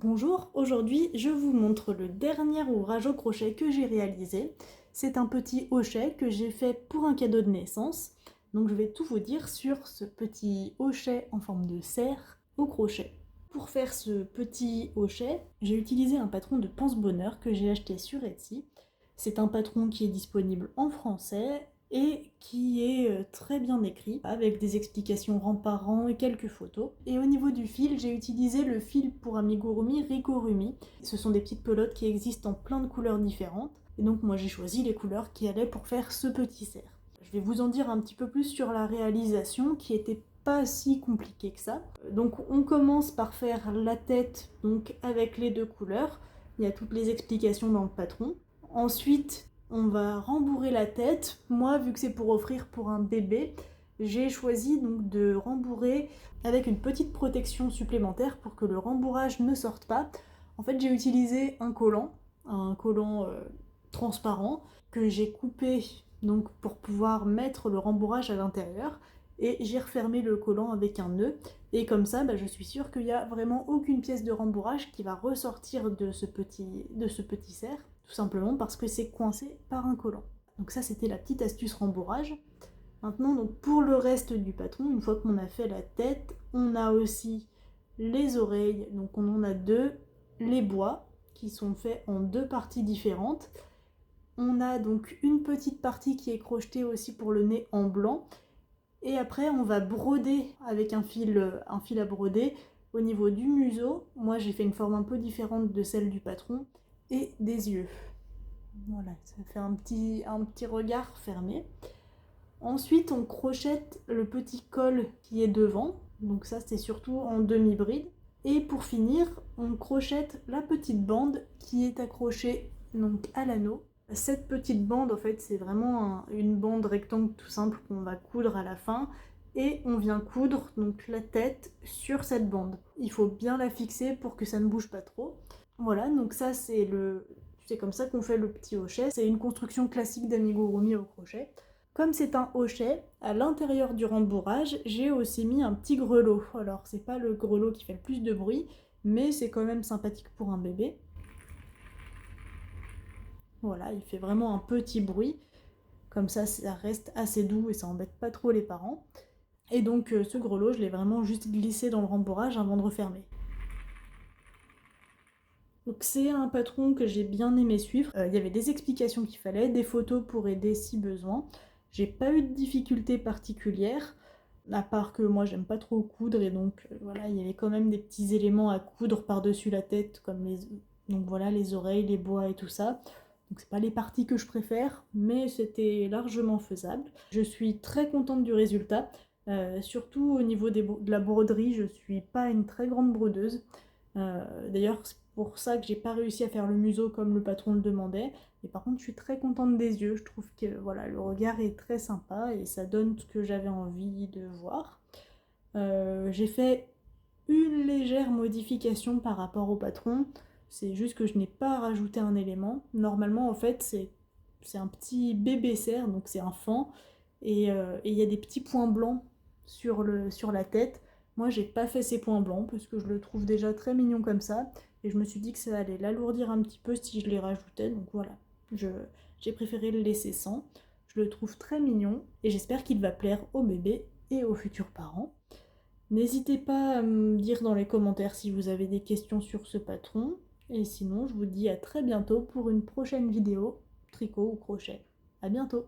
Bonjour, aujourd'hui je vous montre le dernier ouvrage au crochet que j'ai réalisé. C'est un petit hochet que j'ai fait pour un cadeau de naissance. Donc je vais tout vous dire sur ce petit hochet en forme de cerf au crochet. Pour faire ce petit hochet, j'ai utilisé un patron de Pense-Bonheur que j'ai acheté sur Etsy. C'est un patron qui est disponible en français et qui est très bien écrit, avec des explications rang par rang et quelques photos. Et au niveau du fil, j'ai utilisé le fil pour amigurumi Rigurumi. Ce sont des petites pelotes qui existent en plein de couleurs différentes. Et donc moi j'ai choisi les couleurs qui allaient pour faire ce petit cerf. Je vais vous en dire un petit peu plus sur la réalisation qui était pas si compliquée que ça. Donc on commence par faire la tête donc avec les deux couleurs. Il y a toutes les explications dans le patron. Ensuite, on va rembourrer la tête. Moi, vu que c'est pour offrir pour un bébé, j'ai choisi donc de rembourrer avec une petite protection supplémentaire pour que le rembourrage ne sorte pas. En fait, j'ai utilisé un collant transparent que j'ai coupé donc pour pouvoir mettre le rembourrage à l'intérieur et j'ai refermé le collant avec un nœud et comme ça je suis sûre qu'il n'y a vraiment aucune pièce de rembourrage qui va ressortir de ce petit cerf, tout simplement parce que c'est coincé par un collant. Donc ça c'était la petite astuce rembourrage. Maintenant donc pour le reste du patron, une fois qu'on a fait la tête, on a aussi les oreilles, donc on en a deux, les bois qui sont faits en deux parties différentes. On a donc une petite partie qui est crochetée aussi pour le nez en blanc. Et après, on va broder avec un fil à broder au niveau du museau. Moi, j'ai fait une forme un peu différente de celle du patron et des yeux. Voilà, ça fait un petit regard fermé. Ensuite, on crochette le petit col qui est devant. Donc ça, c'est surtout en demi-bride. Et pour finir, on crochette la petite bande qui est accrochée donc à l'anneau. Cette petite bande, en fait, c'est vraiment une bande rectangle tout simple qu'on va coudre à la fin. Et on vient coudre donc la tête sur cette bande. Il faut bien la fixer pour que ça ne bouge pas trop. Voilà, donc ça c'est comme ça qu'on fait le petit hochet. C'est une construction classique d'amigurumi au crochet. Comme c'est un hochet, à l'intérieur du rembourrage, j'ai aussi mis un petit grelot. Alors, c'est pas le grelot qui fait le plus de bruit, mais c'est quand même sympathique pour un bébé. Voilà, il fait vraiment un petit bruit. Comme ça reste assez doux et ça embête pas trop les parents. Et donc, ce grelot, je l'ai vraiment juste glissé dans le rembourrage avant de refermer. Donc c'est un patron que j'ai bien aimé suivre. Il y avait des explications qu'il fallait, des photos pour aider si besoin. J'ai pas eu de difficultés particulières, à part que moi j'aime pas trop coudre et donc voilà, il y avait quand même des petits éléments à coudre par-dessus la tête, comme donc voilà, les oreilles, les bois et tout ça. Donc c'est pas les parties que je préfère, mais c'était largement faisable. Je suis très contente du résultat, surtout au niveau de la broderie, je suis pas une très grande brodeuse. D'ailleurs, c'est pour ça que j'ai pas réussi à faire le museau comme le patron le demandait. Et par contre, je suis très contente des yeux. Je trouve que voilà, le regard est très sympa et ça donne ce que j'avais envie de voir. J'ai fait une légère modification par rapport au patron. C'est juste que je n'ai pas rajouté un élément. Normalement, en fait, c'est un petit bébé cerf, donc c'est un faon. Et il y a des petits points blancs sur la tête. Moi, j'ai pas fait ces points blancs parce que je le trouve déjà très mignon comme ça. Et je me suis dit que ça allait l'alourdir un petit peu si je les rajoutais. Donc voilà, j'ai préféré le laisser sans. Je le trouve très mignon et j'espère qu'il va plaire au bébé et aux futurs parents. N'hésitez pas à me dire dans les commentaires si vous avez des questions sur ce patron. Et sinon, je vous dis à très bientôt pour une prochaine vidéo tricot ou crochet. À bientôt!